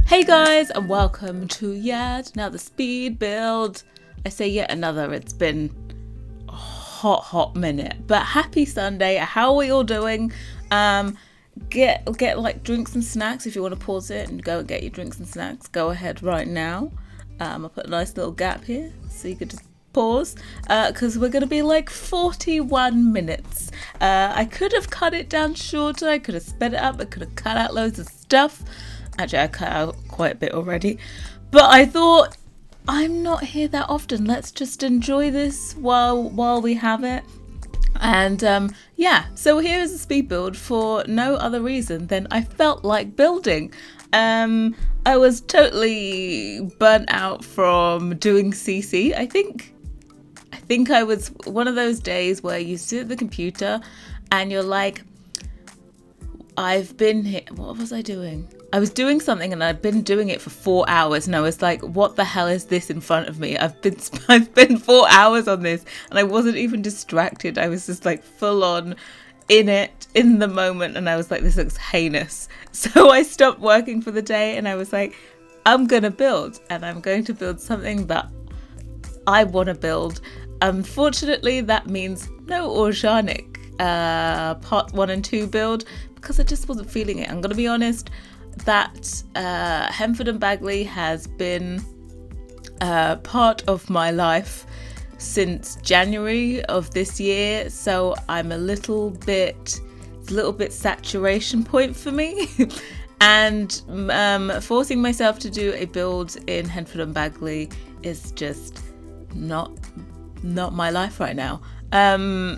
Hey guys, and welcome to yet another speed build. I say yet another, it's been a hot minute, but happy Sunday. How are we all doing? Get like drinks and snacks. If you want to pause it and go and get your drinks and snacks, go ahead right now. I'll put a nice little gap here so you could just pause, because we're going to be like 41 minutes. I could have cut it down shorter, I could have sped it up, I could have cut out loads of stuff. Actually, I cut out quite a bit already, but I thought, I'm not here that often, let's just enjoy this while we have it. And so here is a speed build for no other reason than I felt like building. I was totally burnt out from doing CC. I think I was one of those days where you sit at the computer and you're like, I've been here. What was I doing? I was doing something and I'd been doing it for 4 hours, and I was like, what the hell is this in front of me? I've been 4 hours on this, and I wasn't even distracted. I was just like full on in it, in the moment, and I was like, this looks heinous. So I stopped working for the day and I was like, I'm gonna build, and I'm going to build something that I want to build. Unfortunately, that means no organic part 1 and 2 build, because I just wasn't feeling it. I'm gonna be honest, that Henford and Bagley has been part of my life since January of this year, so I'm a little bit saturation point for me. And forcing myself to do a build in Henford and Bagley is just not my life right now.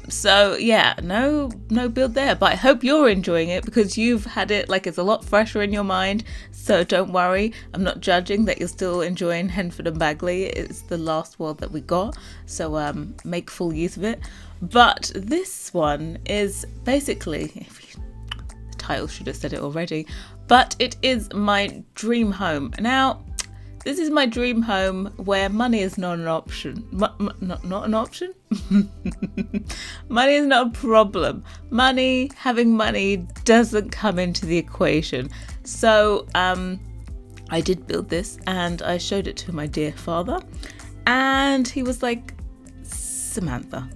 So yeah, no build there, but I hope you're enjoying it because you've had it, like, it's a lot fresher in your mind. So don't worry, I'm not judging that you're still enjoying Henford and Bagley. It's the last world that we got, so make full use of it. But this one is basically, the title should have said it already, but it is my dream home. Now, this is my dream home where money is not an option. Not an option? Money is not a problem. Having money doesn't come into the equation. So I did build this and I showed it to my dear father. And he was like, Samantha,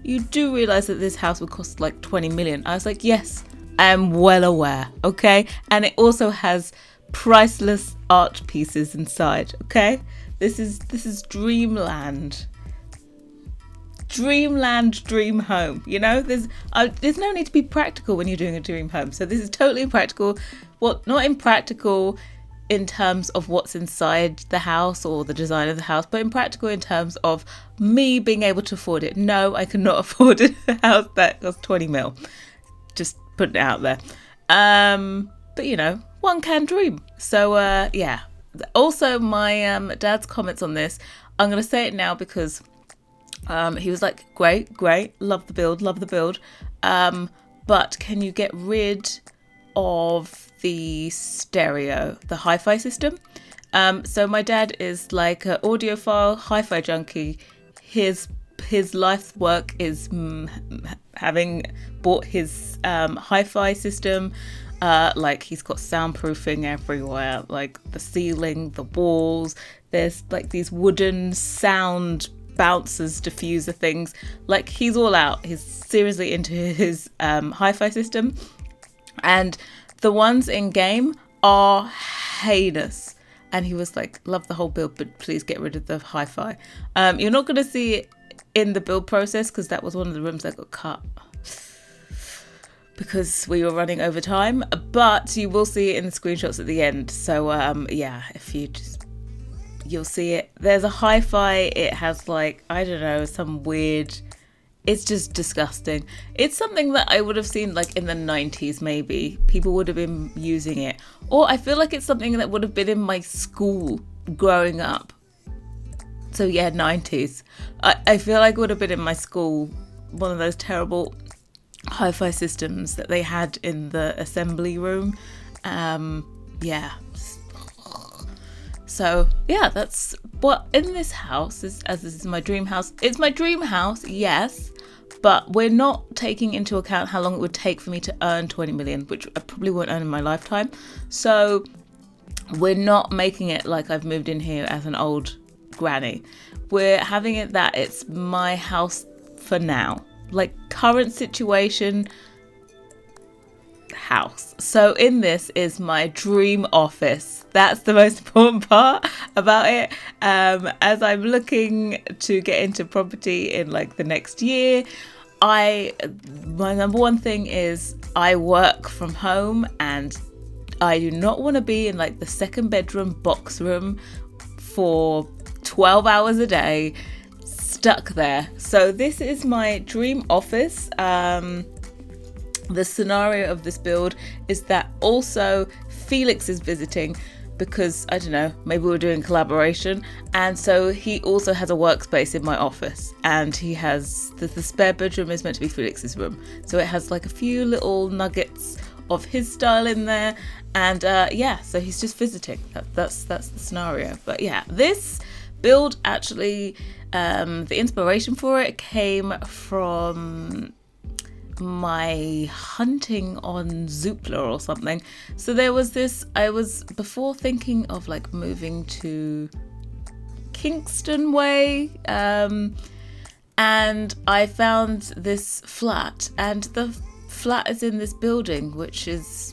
you do realise that this house would cost like 20 million? I was like, yes, I am well aware, okay? And it also has priceless art pieces inside, okay? This is dreamland, dream home, you know? There's no need to be practical when you're doing a dream home. So this is totally impractical. Well, not impractical in terms of what's inside the house or the design of the house, but impractical in terms of me being able to afford it. No, I cannot afford a house that costs 20 mil. Just putting it out there. But you know, one can dream. So yeah. Also, my dad's comments on this, I'm going to say it now because he was like, great, love the build. But can you get rid of the stereo, the hi-fi system? So my dad is like an audiophile, hi-fi junkie. His life's work is having bought his hi-fi system. Like, he's got soundproofing everywhere, like the ceiling, the walls. There's like these wooden sound bouncers, diffuser things. Like, he's all out. He's seriously into his hi-fi system. And the ones in game are heinous. And he was like, love the whole build, but please get rid of the hi-fi. You're not going to see it in the build process because that was one of the rooms that got cut because we were running over time, but you will see it in the screenshots at the end. So yeah, if you'll see it. There's a hi-fi, it has like, I don't know, some weird, it's just disgusting. It's something that I would have seen like in the 90s maybe. People would have been using it. Or I feel like it's something that would have been in my school growing up. So yeah, 90s. I feel like it would have been in my school, one of those terrible hi-fi systems that they had in the assembly room. Yeah. So yeah, that's what in this house is, as this is my dream house. It's my dream house, yes, but we're not taking into account how long it would take for me to earn 20 million, which I probably won't earn in my lifetime. So we're not making it like I've moved in here as an old granny. We're having it that it's my house for now. Like, current situation, house. So in this is my dream office. That's the most important part about it. As I'm looking to get into property in like the next year, my number one thing is I work from home, and I do not want to be in like the second bedroom box room for 12 hours a day, stuck there. So this is my dream office. The scenario of this build is that also Felix is visiting, because I don't know, maybe we're doing collaboration, and so he also has a workspace in my office, and he has the spare bedroom is meant to be Felix's room, so it has like a few little nuggets of his style in there, and so he's just visiting. That's the scenario. But yeah, this build actually, the inspiration for it came from my hunting on Zoopla or something. So there was this, I was before thinking of like moving to Kingston Way, and I found this flat, and the flat is in this building, which is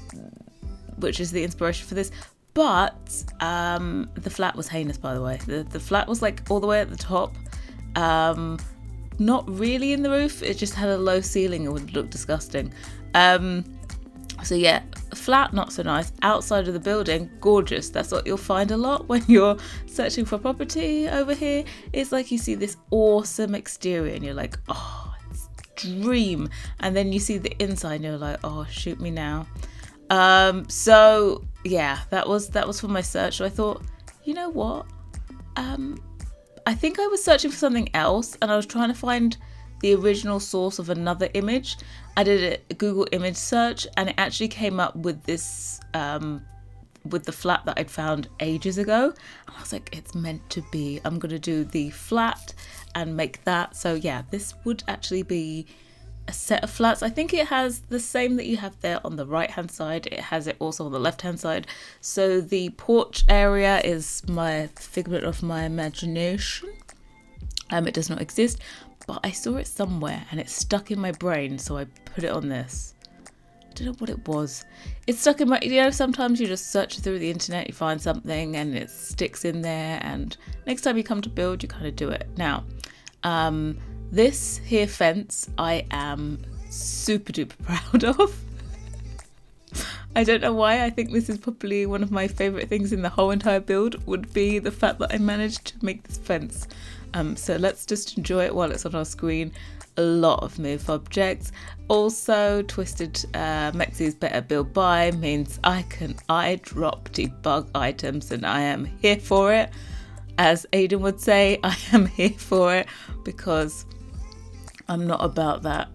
the inspiration for this. But the flat was heinous, by the way. The flat was like all the way at the top, not really in the roof. It just had a low ceiling and would look disgusting. So yeah, flat, not so nice. Outside of the building, gorgeous. That's what you'll find a lot when you're searching for property over here. It's like you see this awesome exterior and you're like, oh, it's dream. And then you see the inside and you're like, oh, shoot me now. So yeah, that was for my search. So I thought, you know what? I think I was searching for something else, and I was trying to find the original source of another image. I did a Google image search, and it actually came up with this, with the flat that I'd found ages ago. And I was like, it's meant to be. I'm going to do the flat and make that. So yeah, this would actually be a set of flats. I think it has the same that you have there on the right hand side. It has it also on the left hand side. So the porch area is my figment of my imagination. It does not exist, but I saw it somewhere and it stuck in my brain, so I put it on this. I don't know what it was. It's stuck in my, you know, sometimes you just search through the internet, you find something and it sticks in there, and next time you come to build, you kind of do it. Now, this here fence, I am super duper proud of. I don't know why. I think this is probably one of my favourite things in the whole entire build, would be the fact that I managed to make this fence. So let's just enjoy it while it's on our screen. A lot of move objects. Also, Twisted Mexi's Better Build Buy means I can drop debug items, and I am here for it. As Aidan would say, I am here for it, because I'm not about that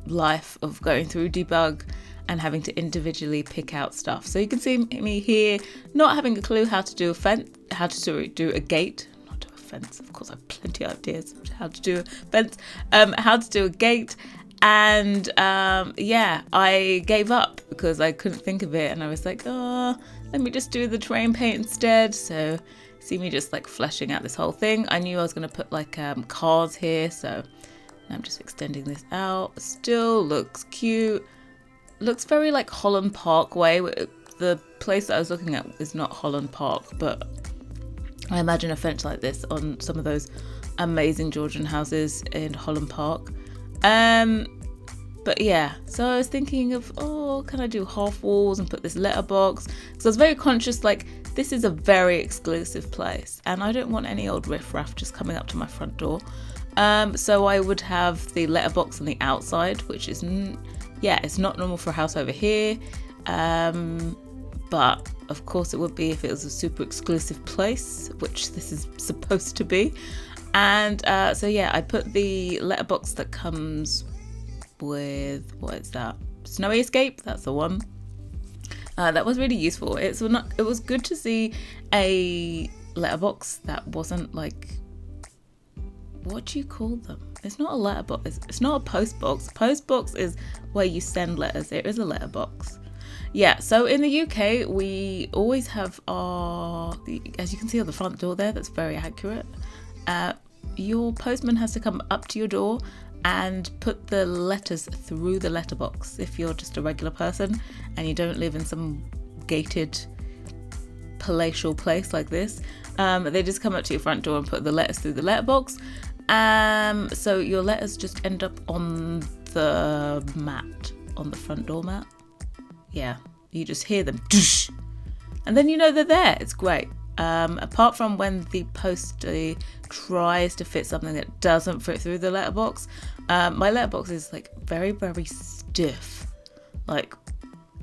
life of going through debug and having to individually pick out stuff. So you can see me here not having a clue how to do a fence, how to do a gate. Not do a fence, of course I have plenty of ideas how to do a fence, how to do a gate. And yeah, I gave up because I couldn't think of it, and I was like, oh, let me just do the terrain paint instead. So see me just like fleshing out this whole thing. I knew I was going to put like cars here, so I'm just extending this out. Still looks cute. Looks very like Holland Park way. The place that I was looking at is not Holland Park, but I imagine a fence like this on some of those amazing Georgian houses in Holland Park. But yeah, so I was thinking of, oh, can I do half walls and put this letterbox? Because I was very conscious, like, this is a very exclusive place and I don't want any old riffraff just coming up to my front door. So I would have the letterbox on the outside, which is, yeah, it's not normal for a house over here. But of course it would be if it was a super exclusive place, which this is supposed to be. And so yeah, I put the letterbox that comes with, what is that? Snowy Escape, that's the one. That was really useful. It was good to see a letterbox that wasn't like, what do you call them? It's not a letterbox. It's not a post box. Post box is where you send letters. There is a letterbox. Yeah, so in the UK, we always have as you can see on the front door there, that's very accurate. Your postman has to come up to your door and put the letters through the letterbox if you're just a regular person and you don't live in some gated palatial place like this. They just come up to your front door and put the letters through the letterbox. So your letters just end up on the mat, on the front door mat. Yeah, you just hear them, and then you know they're there. It's great. Apart from when the poster tries to fit something that doesn't fit through the letterbox. My letterbox is like very, very stiff. Like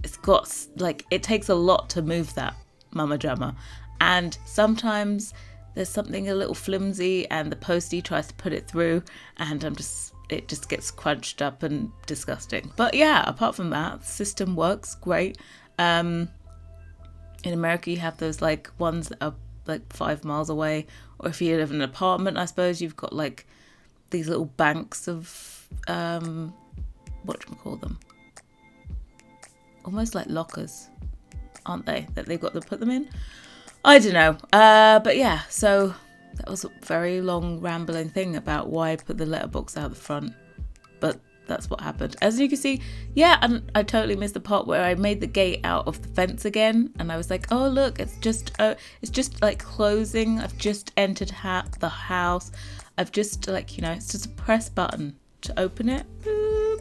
it's got like, it takes a lot to move that mama jamma. And sometimes there's something a little flimsy and the postie tries to put it through and it just gets crunched up and disgusting. But yeah, apart from that, the system works great. In America, you have those like ones that are like 5 miles away, or if you live in an apartment, I suppose you've got like these little banks of whatchamacall almost like lockers, aren't they, that they've got to put them in? I don't know. But yeah, so that was a very long rambling thing about why I put the letterbox out the front, but that's what happened. As you can see, yeah, and I totally missed the part where I made the gate out of the fence again, and I was like, oh look, it's just like closing. I've just entered the house. I've just like, it's just a press button to open it. Boop.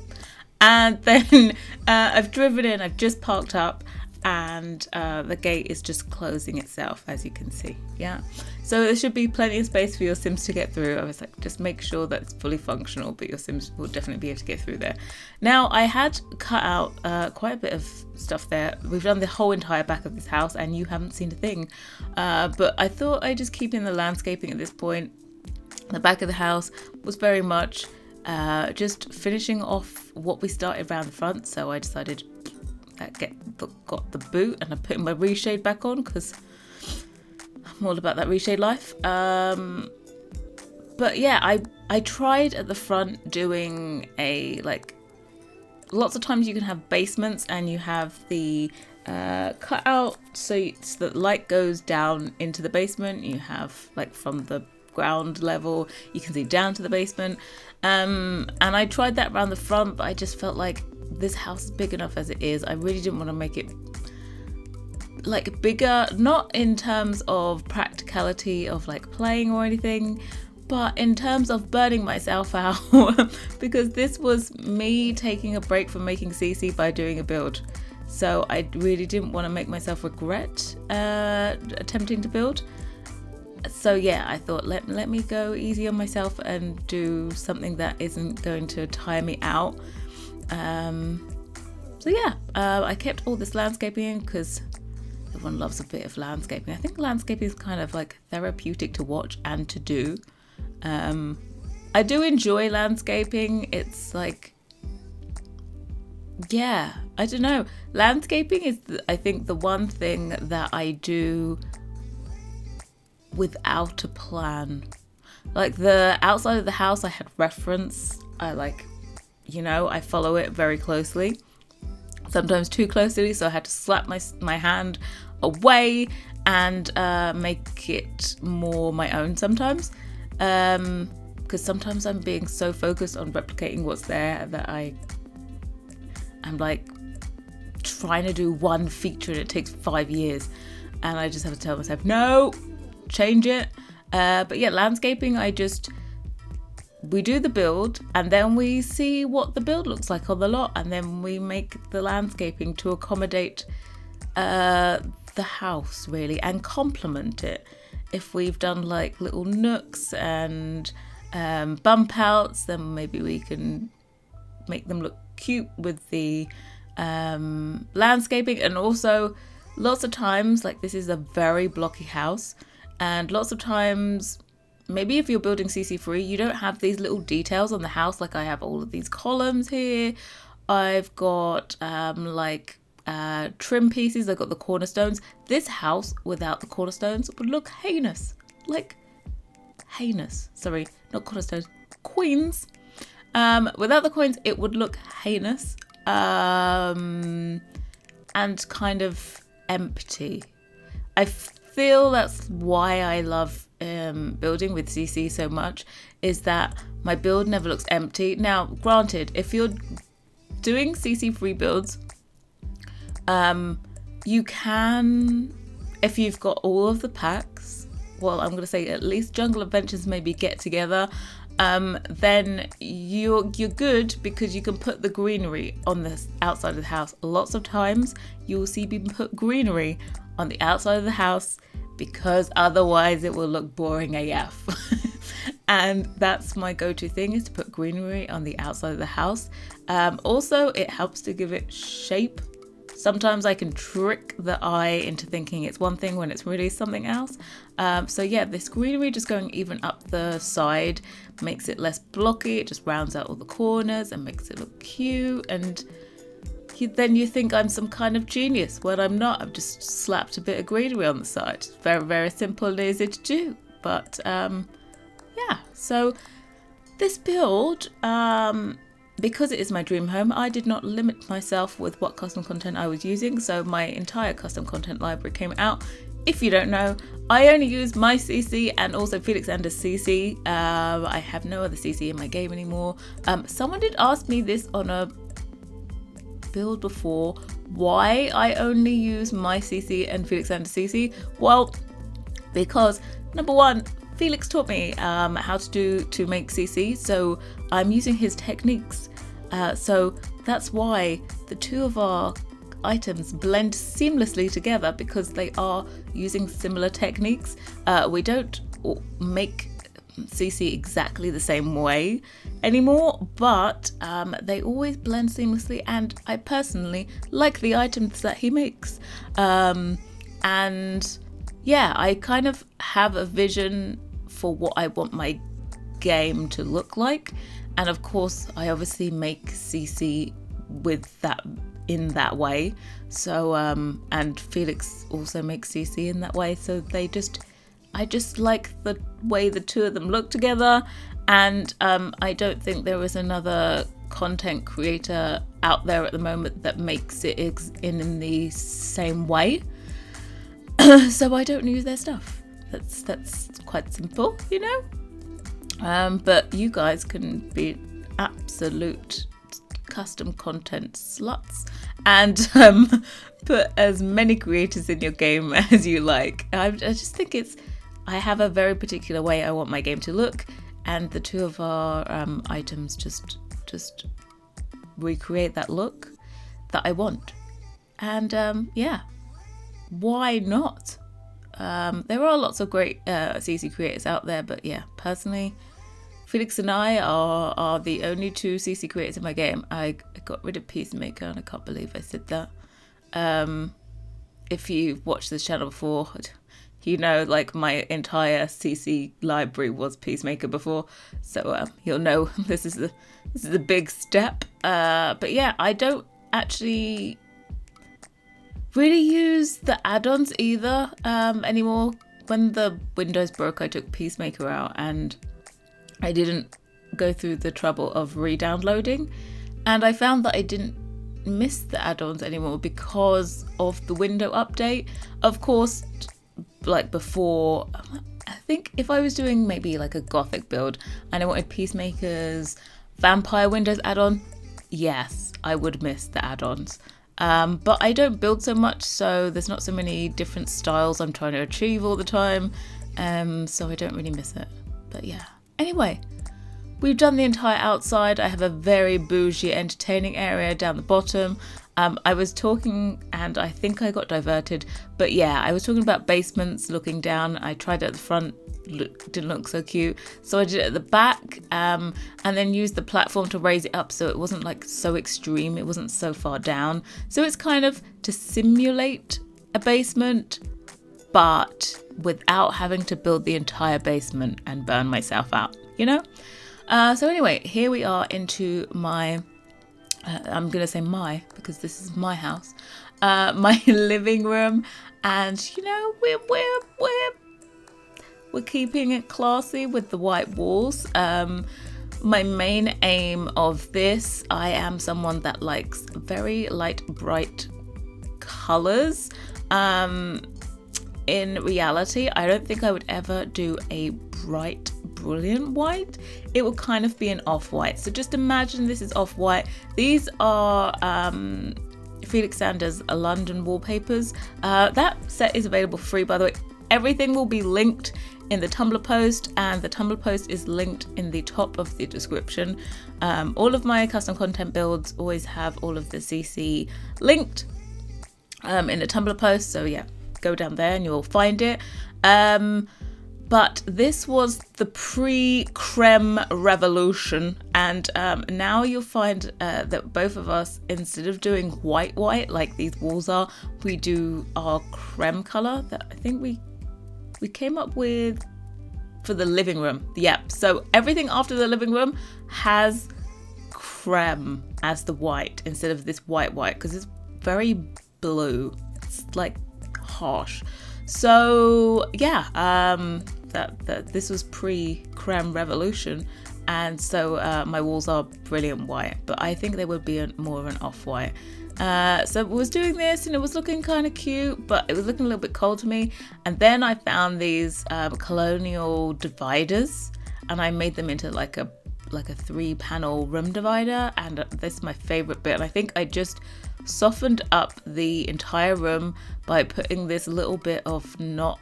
And then I've driven in, I've just parked up, and the gate is just closing itself, as you can see. Yeah, so there should be plenty of space for your Sims to get through. I was like, just make sure that it's fully functional, but your Sims will definitely be able to get through there. Now, I had cut out quite a bit of stuff there. We've done the whole entire back of this house and you haven't seen a thing, but I thought I'd just keep in the landscaping at this point. The back of the house was very much just finishing off what we started around the front, so I decided got the boot and I put my reshade back on because I'm all about that reshade life. But yeah, I tried at the front doing lots of times you can have basements and you have the cut out so that light goes down into the basement. You have like from the ground level you can see down to the basement, and I tried that around the front, but I just felt like this house is big enough as it is. I really didn't want to make it like bigger, not in terms of practicality of like playing or anything, but in terms of burning myself out because this was me taking a break from making CC by doing a build. So I really didn't want to make myself regret attempting to build. So yeah, I thought let me go easy on myself and do something that isn't going to tire me out. So yeah, I kept all this landscaping in because everyone loves a bit of landscaping. I think landscaping is kind of like therapeutic to watch and to do. I do enjoy landscaping. It's like, yeah, I don't know. Landscaping is, I think, the one thing that I do without a plan. Like the outside of the house, I had reference. I follow it very closely, sometimes too closely, so I had to slap my hand away and make it more my own sometimes, because sometimes I'm being so focused on replicating what's there that I'm like trying to do one feature and it takes 5 years, and I just have to tell myself, no, change it. But yeah, landscaping, we do the build and then we see what the build looks like on the lot, and then we make the landscaping to accommodate the house really and complement it. If we've done like little nooks and bump outs, then maybe we can make them look cute with the landscaping. And also lots of times, like this is a very blocky house, and lots of times maybe if you're building CC3, you don't have these little details on the house. Like I have all of these columns here. I've got trim pieces. I've got the cornerstones. This house without the cornerstones would look heinous. Like heinous. Sorry, not cornerstones. Coins. Without the coins, it would look heinous. and kind of empty. I feel that's why I love building with CC so much, is that my build never looks empty. Now, granted, if you're doing CC free builds, you can, if you've got all of the packs, well, I'm going to say at least Jungle Adventures maybe get together, then you're good, because you can put the greenery on the outside of the house. Lots of times you will see people put greenery on the outside of the house, because otherwise it will look boring AF. And that's my go-to thing, is to put greenery on the outside of the house. Also, it helps to give it shape. Sometimes I can trick the eye into thinking it's one thing when it's really something else. So yeah, this greenery just going even up the side makes it less blocky. It just rounds out all the corners and makes it look cute. And then you think I'm some kind of genius, when I'm not. I've just slapped a bit of greenery on the side. It's very, very simple and easy to do. But yeah, so this build, because it is my dream home, I did not limit myself with what custom content I was using. So my entire custom content library came out. If you don't know, I only use my CC and also Felix Anders CC. I have no other CC in my game anymore. Someone did ask me this on a build before, why I only use my CC and Felix Anders CC. Well, because number one, Felix taught me how to make CC, so I'm using his techniques. So that's why the two of our items blend seamlessly together, because they are using similar techniques. We don't make CC exactly the same way anymore, but they always blend seamlessly, and I personally like the items that he makes. And yeah, I kind of have a vision for what I want my game to look like, and of course I obviously make CC with that in that way. So and Felix also makes CC in that way, so I just like the way the two of them look together. And I don't think there is another content creator out there at the moment that makes it in the same way. So I don't use their stuff. That's quite simple, you know. But you guys can be absolute custom content sluts and put as many creators in your game as you like. I just think I have a very particular way I want my game to look, and the two of our items just recreate that look that I want. And yeah, why not? There are lots of great CC creators out there, but yeah, personally, Felix and I are the only two CC creators in my game. I got rid of Peacemaker, and I can't believe I said that. If you've watched this channel before, you know, like, my entire CC library was Peacemaker before, so you'll know this is a big step. But yeah, I don't actually really use the add-ons either anymore. When the Windows broke, I took Peacemaker out, and I didn't go through the trouble of re-downloading, and I found that I didn't miss the add-ons anymore because of the window update. Of course, like before, I think if I was doing maybe like a gothic build and I wanted Peacemaker's Vampire Windows add-on, yes, I would miss the add-ons. But I don't build so much, so there's not so many different styles I'm trying to achieve all the time, so I don't really miss it. But yeah, anyway, we've done the entire outside. I have a very bougie entertaining area down the bottom. I was talking, and I think I got diverted, but yeah, I was talking about basements looking down. I tried it at the front, didn't look so cute, so I did it at the back, and then used the platform to raise it up so it wasn't like so extreme, it wasn't so far down. So it's kind of to simulate a basement, but without having to build the entire basement and burn myself out, you know? So anyway, here we are into my I'm gonna say my, because this is my house, my living room, and you know, we're keeping it classy with the white walls. My main aim of this, I am someone that likes very light, bright colors. In reality, I don't think I would ever do a bright, brilliant white. It will kind of be an off-white. So just imagine this is off-white. These are Felix Sander's London wallpapers. That set is available for free, by the way. Everything will be linked in the Tumblr post, and the Tumblr post is linked in the top of the description. All of my custom content builds always have all of the CC linked in the Tumblr post. So yeah, go down there and you'll find it. But this was the pre-creme revolution, and now you'll find that both of us, instead of doing white like these walls are, we do our creme color that I think we came up with for the living room. Yep. So everything after the living room has creme as the white instead of this white because it's very blue. It's like harsh. So yeah, that this was pre-creme revolution, and so my walls are brilliant white, but I think they would be more of an off-white. So I was doing this and it was looking kind of cute, but it was looking a little bit cold to me. And then I found these colonial dividers, and I made them into like a 3-panel room divider, and this is my favorite bit. And I think I just softened up the entire room by putting this little bit of not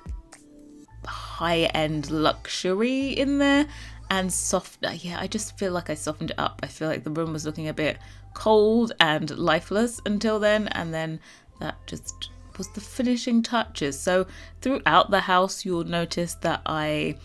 high-end luxury in there, and I just feel like I softened it up. I feel like the room was looking a bit cold and lifeless until then, and then that just was the finishing touches. So throughout the house you'll notice that I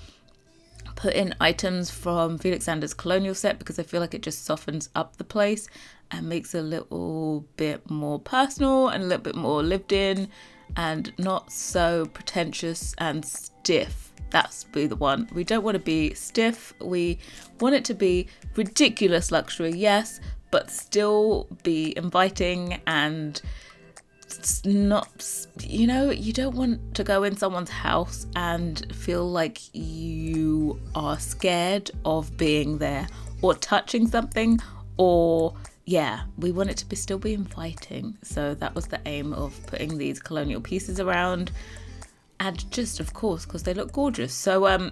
put in items from Felix Sander's colonial set, because I feel like it just softens up the place and makes it a little bit more personal and a little bit more lived in and not so pretentious and stiff. That's be the one. We don't want to be stiff. We want it to be ridiculous luxury, yes, but still be inviting and not, you don't want to go in someone's house and feel like you are scared of being there or touching something, or we want it to still be inviting. So that was the aim of putting these colonial pieces around, and just of course because they look gorgeous. So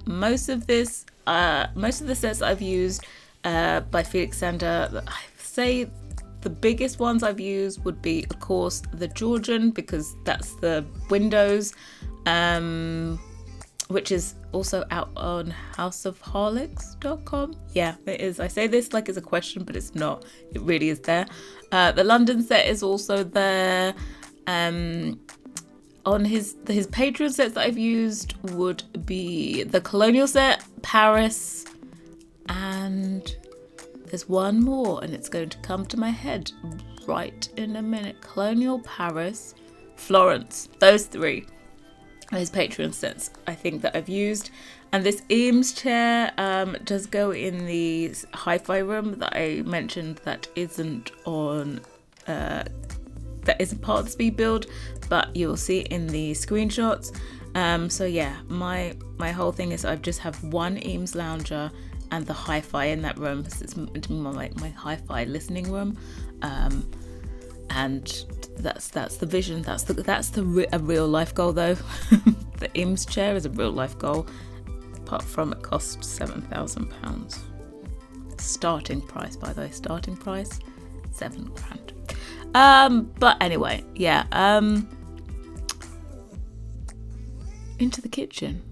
most of the sets I've used by Felix Sander, I say the biggest ones I've used would be, of course, the Georgian, because that's the windows, which is also out on houseofharlix.com. Yeah, it is. I say this like it's a question, but it's not. It really is there. The London set is also there. On his Patreon sets that I've used would be the colonial set, Paris, and there's one more, and it's going to come to my head right in a minute. Colonial, Paris, Florence. Those three are his Patreon sets I think that I've used. And this Eames chair does go in the hi-fi room that I mentioned that isn't on that isn't part of the speed build, but you'll see it in the screenshots. So yeah, my whole thing is I just have one Eames lounger and the hi-fi in that room, because it's my hi-fi listening room, and that's the vision. That's a real life goal though. The Eames chair is a real life goal. Apart from it costs £7,000. Starting price, by the way. Starting price, £7,000. But anyway, into the kitchen.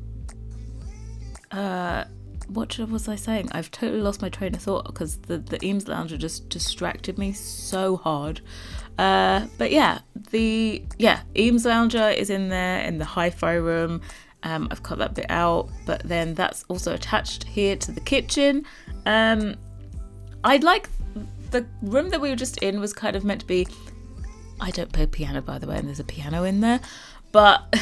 What was I saying? I've totally lost my train of thought because the Eames lounger just distracted me so hard. But the Eames lounger is in there in the hi-fi room. I've cut that bit out, but then that's also attached here to the kitchen. I'd like the room that we were just in was kind of meant to be, I don't play piano, by the way, and there's a piano in there, but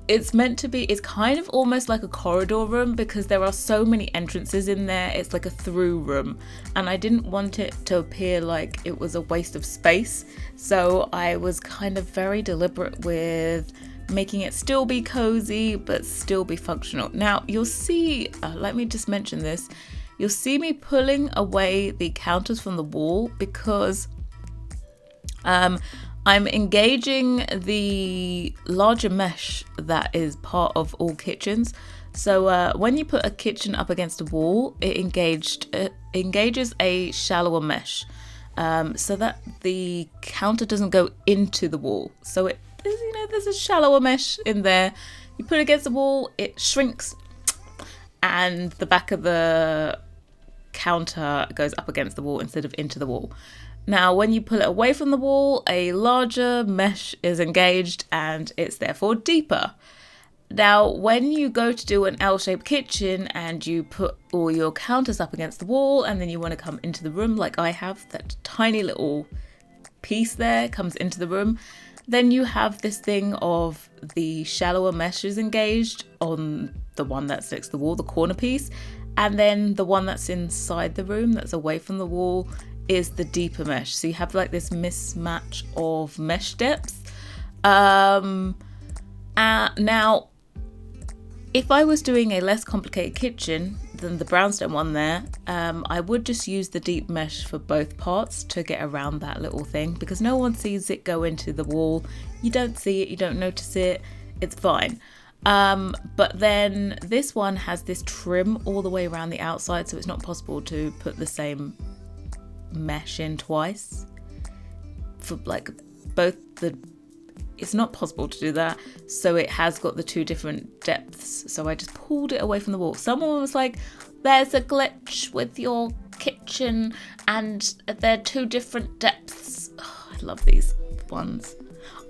it's meant to be, it's kind of almost like a corridor room because there are so many entrances in there. It's like a through room, and I didn't want it to appear like it was a waste of space. So I was kind of very deliberate with making it still be cozy, but still be functional. Now you'll see, let me just mention this. You'll see me pulling away the counters from the wall because I'm engaging the larger mesh that is part of all kitchens. So when you put a kitchen up against a wall, it engages a shallower mesh, so that the counter doesn't go into the wall. So there's a shallower mesh in there. You put it against the wall, it shrinks, and the back of the counter goes up against the wall instead of into the wall. Now, when you pull it away from the wall, a larger mesh is engaged and it's therefore deeper. Now, when you go to do an L-shaped kitchen and you put all your counters up against the wall and then you want to come into the room like I have, that tiny little piece there comes into the room, then you have this thing of the shallower mesh is engaged on the one that's next to the wall, the corner piece, and then the one that's inside the room that's away from the wall is the deeper mesh. So you have like this mismatch of mesh depths. Now, if I was doing a less complicated kitchen than the brownstone one there, I would just use the deep mesh for both parts to get around that little thing, because no one sees it go into the wall. You don't see it, you don't notice it, it's fine. But then this one has this trim all the way around the outside, so it's not possible to put the same mesh in twice for like both it's not possible to do that, so it has got the two different depths. So I just pulled it away from the wall. Someone was like, there's a glitch with your kitchen and they're two different depths. Oh, I love these ones.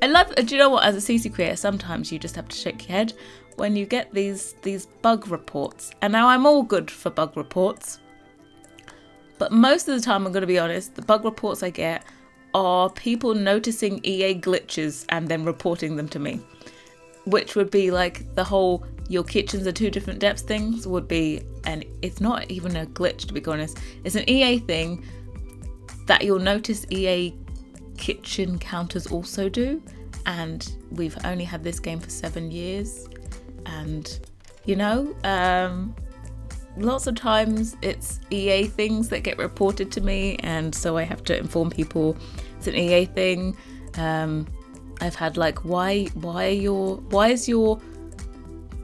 Do you know what, as a CC creator, sometimes you just have to shake your head when you get these bug reports. And now I'm all good for bug reports, but most of the time, I'm going to be honest, the bug reports I get are people noticing EA glitches and then reporting them to me, which would be like the whole your kitchens are two different depths things would be, and it's not even a glitch, to be honest. It's an EA thing that you'll notice EA kitchen counters also do, and we've only had this game for 7 years, and lots of times it's EA things that get reported to me, and so I have to inform people it's an EA thing. I've had like, why is your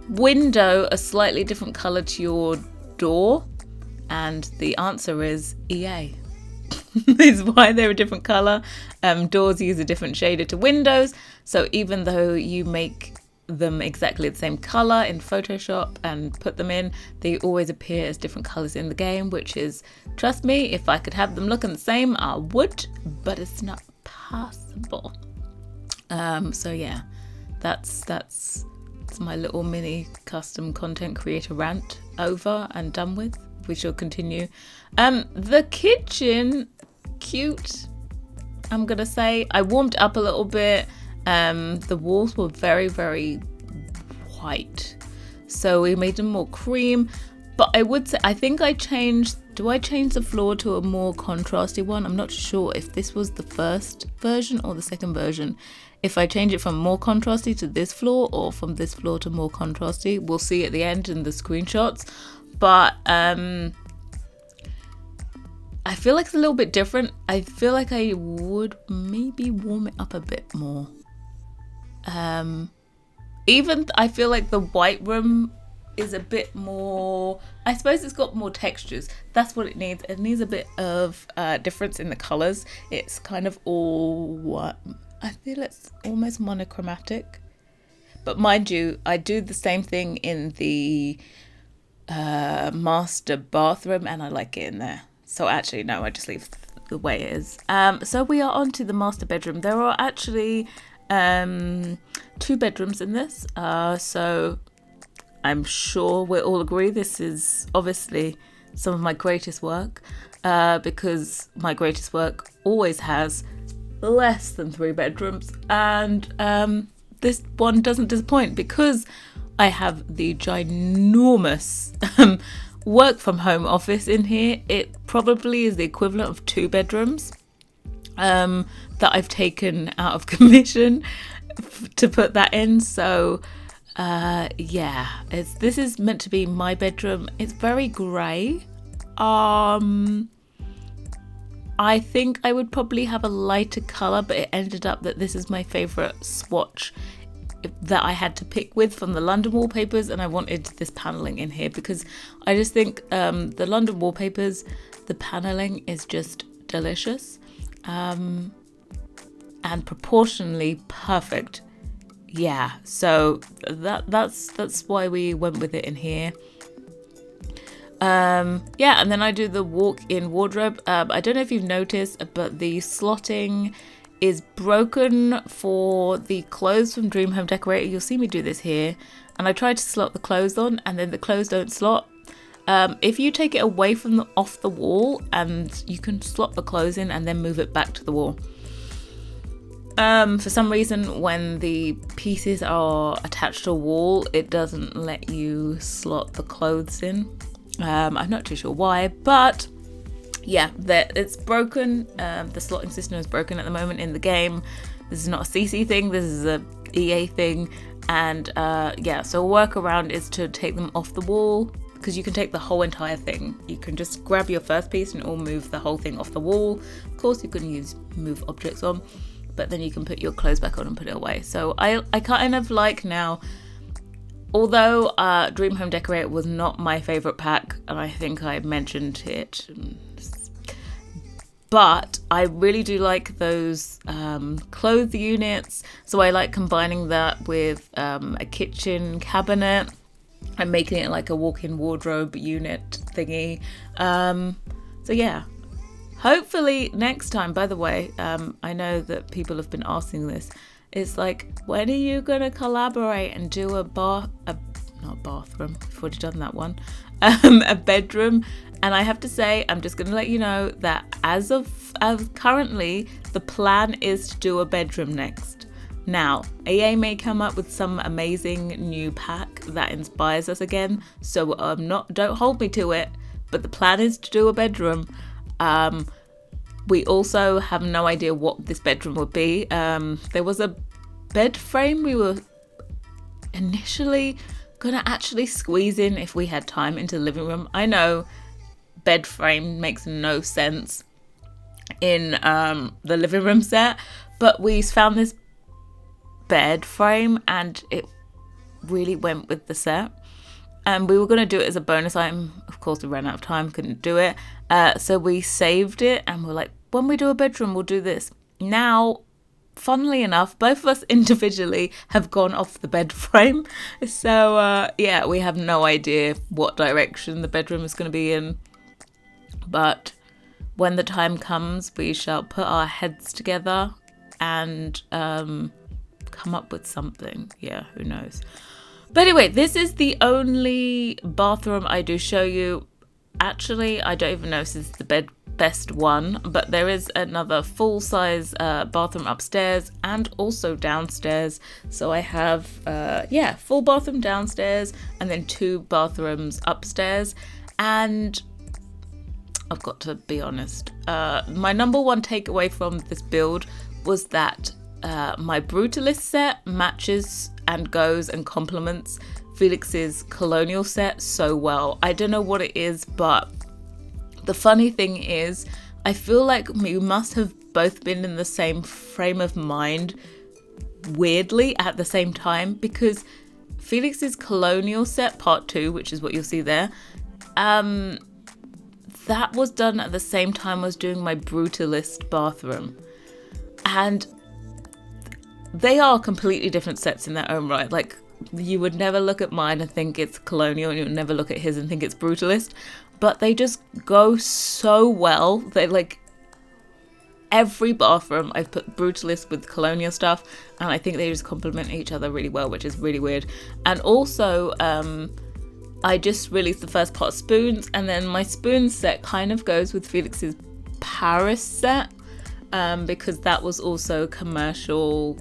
window a slightly different color to your door? And the answer is EA. Is why they're a different color. Doors use a different shader to windows, so even though you make them exactly the same color in Photoshop and put them in, they always appear as different colors in the game, which is, trust me, if I could have them looking the same, I would, but it's not possible. So yeah, that's my little mini custom content creator rant over and done with. We shall continue. The kitchen, cute, I'm gonna say. I warmed up a little bit. The walls were very, very white, so we made them more cream. But I would say, I think I changed the floor to a more contrasty one? I'm not sure if this was the first version or the second version. If I change it from more contrasty to this floor or from this floor to more contrasty, we'll see at the end in the screenshots. But I feel like it's a little bit different. I feel like I would maybe warm it up a bit more. Even I feel like the white room is a bit more, I suppose it's got more textures. That's what it needs. It needs a bit of difference in the colors. It's kind of I feel it's almost monochromatic. But mind you, I do the same thing in the master bathroom and I like it in there. So actually, no, I just leave the way it is. So we are on to the master bedroom. There are actually 2 bedrooms in this. So I'm sure we'll all agree this is obviously some of my greatest work, because my greatest work always has less than 3 bedrooms, and this one doesn't disappoint because I have the ginormous work from home office in here. It probably is the equivalent of 2 bedrooms that I've taken out of commission to put that in. So yeah, this is meant to be my bedroom. It's very grey. I think I would probably have a lighter colour, but it ended up that this is my favourite swatch that I had to pick with from the London wallpapers, and I wanted this paneling in here because I just think the London wallpapers, the paneling is just delicious and proportionally perfect. Yeah, so that's why we went with it in here. Yeah, and then I do the walk-in wardrobe. I don't know if you've noticed, but the slotting is broken for the clothes from Dream Home Decorator. You'll see me do this here, and I try to slot the clothes on, and then the clothes don't slot. If you take it away from off the wall, and you can slot the clothes in and then move it back to the wall. For some reason, when the pieces are attached to a wall, it doesn't let you slot the clothes in. I'm not too sure why, but yeah, it's broken. The slotting system is broken at the moment in the game. This is not a CC thing, this is a EA thing. And yeah, so a workaround is to take them off the wall, because you can take the whole entire thing. You can just grab your first piece and it will move the whole thing off the wall. Of course, you can move objects on, but then you can put your clothes back on and put it away. So I kind of like now, although Dream Home Decorator was not my favourite pack, and I think I mentioned it, but I really do like those clothes units. So I like combining that with a kitchen cabinet and making it like a walk-in wardrobe unit thingy. So yeah, hopefully next time, by the way, I know that people have been asking this. It's like, when are you gonna collaborate and do a bathroom? I've already done that one. A bedroom. And I have to say, I'm just gonna let you know that as currently, the plan is to do a bedroom next. Now, EA may come up with some amazing new pack that inspires us again. So don't hold me to it, but the plan is to do a bedroom. We also have no idea what this bedroom would be. There was a bed frame we were initially gonna actually squeeze in if we had time into the living room. I know bed frame makes no sense in the living room set, but we found this bed frame and it really went with the set. And we were going to do it as a bonus item. Of course, we ran out of time, couldn't do it. So we saved it and we're like, when we do a bedroom, we'll do this. Now, funnily enough, both of us individually have gone off the bed frame. So yeah, we have no idea what direction the bedroom is going to be in. But when the time comes, we shall put our heads together and come up with something. Yeah, who knows? But anyway, this is the only bathroom I do show you. Actually, I don't even know if this is the best one, but there is another full-size bathroom upstairs and also downstairs. So I have, full bathroom downstairs and then 2 bathrooms upstairs. And I've got to be honest, my number one takeaway from this build was that my Brutalist set matches and goes and complements Felix's Colonial set so well. I don't know what it is, but the funny thing is, I feel like we must have both been in the same frame of mind, weirdly, at the same time, because Felix's Colonial set part 2, which is what you'll see there, that was done at the same time as doing my Brutalist bathroom. And they are completely different sets in their own right. Like, you would never look at mine and think it's Colonial, and you would never look at his and think it's Brutalist. But they just go so well. They like, every bathroom I've put Brutalist with Colonial stuff, and I think they just complement each other really well, which is really weird. And also, I just released the first pot of spoons, and then my spoon set kind of goes with Felix's Paris set, because that was also commercial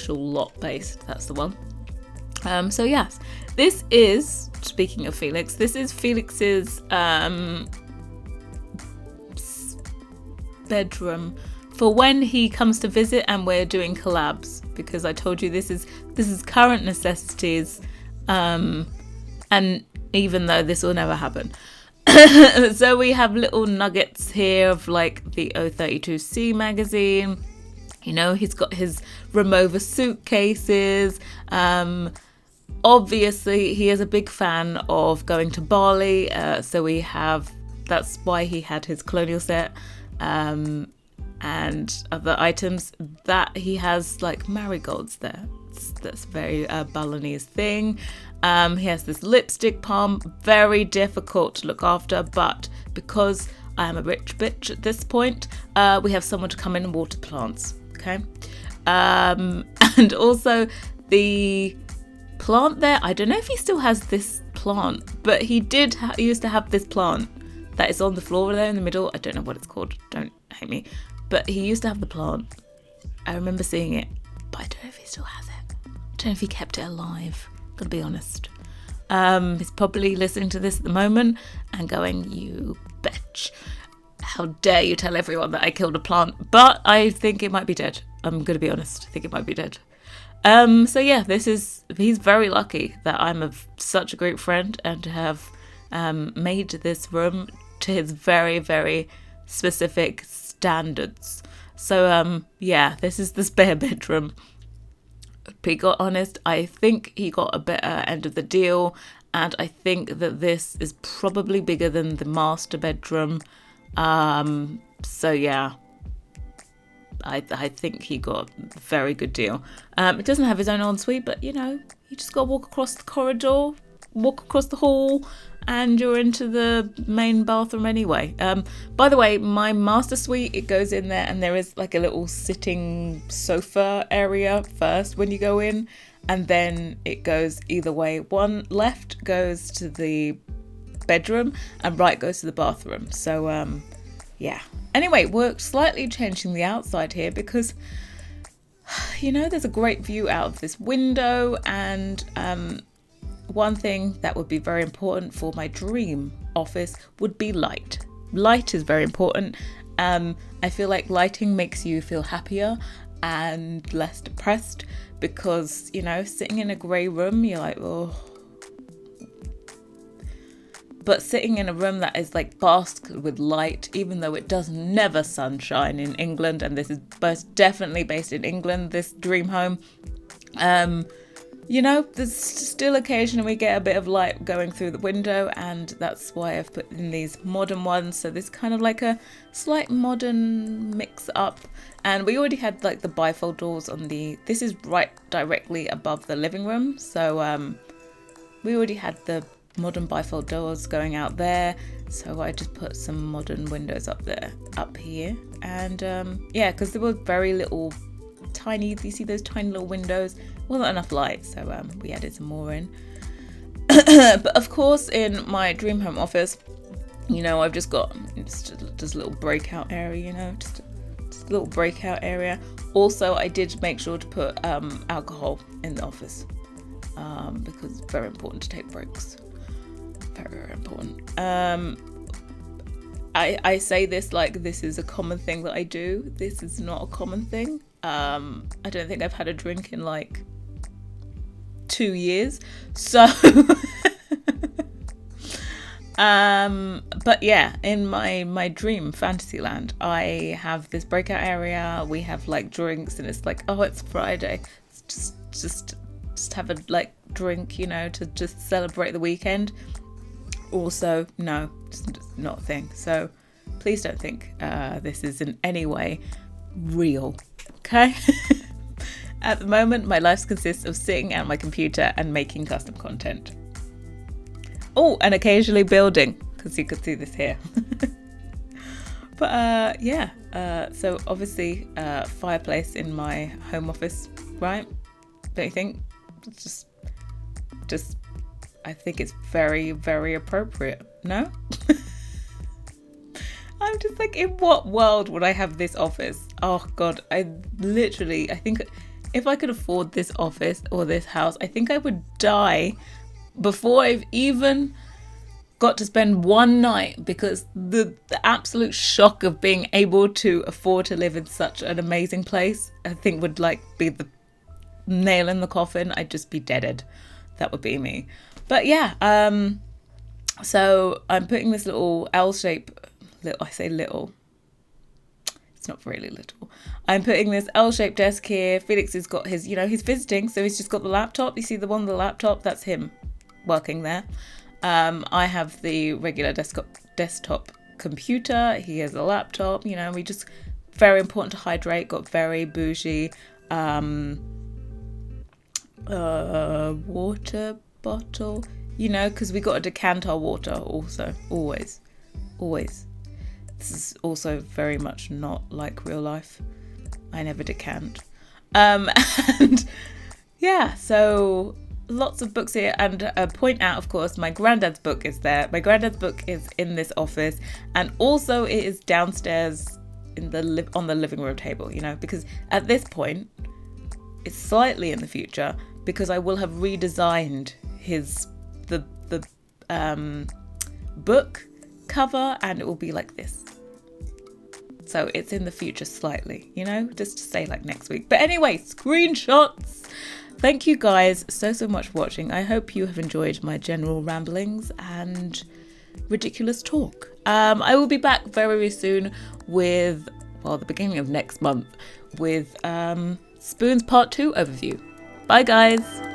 lot based, that's the one. So yes, this is, speaking of Felix, this is Felix's bedroom for when he comes to visit and we're doing collabs, because I told you this is current necessities, and even though this will never happen. So we have little nuggets here of like the O32C magazine. You know, he's got his Remover suitcases. Obviously, he is a big fan of going to Bali. So we have, that's why he had his colonial set. And other items that he has, like marigolds there. That's a very Balinese thing. He has this lipstick palm, very difficult to look after, but because I am a rich bitch at this point, we have someone to come in and water plants. Okay. And also the plant there, I don't know if he still has this plant, but he used to have this plant that is on the floor there in the middle. I don't know what it's called, don't hate me, but he used to have the plant. I remember seeing it, but I don't know if he still has it. I don't know if he kept it alive, gotta be honest. He's probably listening to this at the moment and going, you bitch, how dare you tell everyone that I killed a plant? But I think it might be dead. I'm gonna be honest, I think it might be dead. So yeah, he's very lucky that I'm such a great friend and to have made this room to his very, very specific standards. So yeah, this is the spare bedroom. To be honest, I think he got a better end of the deal, and I think that this is probably bigger than the master bedroom. So yeah, I think he got a very good deal. It doesn't have his own ensuite, but you know, you just got to walk across the corridor, walk across the hall, and you're into the main bathroom anyway. By the way, my master suite, it goes in there and there is like a little sitting sofa area first when you go in, and then it goes either way. One left goes to the bedroom and right goes to the bathroom. So yeah. Anyway, we're slightly changing the outside here because, you know, there's a great view out of this window, and one thing that would be very important for my dream office would be light. Light is very important. I feel like lighting makes you feel happier and less depressed because, you know, sitting in a grey room, you're like, oh. But sitting in a room that is like basked with light, even though it does never sunshine in England, and this is most definitely based in England, this dream home, you know, there's still occasionally we get a bit of light going through the window, and that's why I've put in these modern ones. So this kind of like a slight modern mix up. And we already had like the bifold doors on this is right directly above the living room. So we already had the modern bifold doors going out there. So I just put some modern windows up here. And yeah, because there were very little tiny, do you see those tiny little windows? Wasn't enough light, so we added some more in. But of course, in my dream home office, you know, I've just got just a little breakout area, you know, just a little breakout area. Also, I did make sure to put alcohol in the office because it's very important to take breaks. Very, very important. I say this like this is a common thing that I do. This is not a common thing. I don't think I've had a drink in like 2 years. So, but yeah, in my dream fantasy land, I have this breakout area. We have like drinks, and it's like, oh, it's Friday. It's just have a like drink, you know, to just celebrate the weekend. Also, no, just not a thing. So please don't think this is in any way real. Okay. At the moment, my life consists of sitting at my computer and making custom content. Oh, and occasionally building, because you could see this here. But yeah, so obviously fireplace in my home office, right? Don't you think? It's just I think it's very, very appropriate. No? I'm just like, in what world would I have this office? Oh God, I think if I could afford this office or this house, I think I would die before I've even got to spend one night, because the absolute shock of being able to afford to live in such an amazing place, I think would like be the nail in the coffin. I'd just be deaded. That would be me. But yeah, So I'm putting this little L shape, I say little, it's not really little. I'm putting this L-shaped desk here. Felix has got his, he's visiting, so he's just got the laptop. You see the one with the laptop? That's him working there. I have the regular desktop computer. He has a laptop. We just, very important to hydrate. Got very bougie water bottle, because we got to decant our water also, always. This is also very much not like real life. I never decant. And yeah, so lots of books here. And point out, of course, my granddad's book is there. My granddad's book is in this office, and also it is downstairs in on the living room table. Because at this point, it's slightly in the future, because I will have redesigned the book cover, and it will be like this. So it's in the future slightly, just to say like next week. But anyway, screenshots. Thank you guys so much for watching. I hope you have enjoyed my general ramblings and ridiculous talk. I will be back very soon with, the beginning of next month, with Spoons Part 2 overview. Bye guys.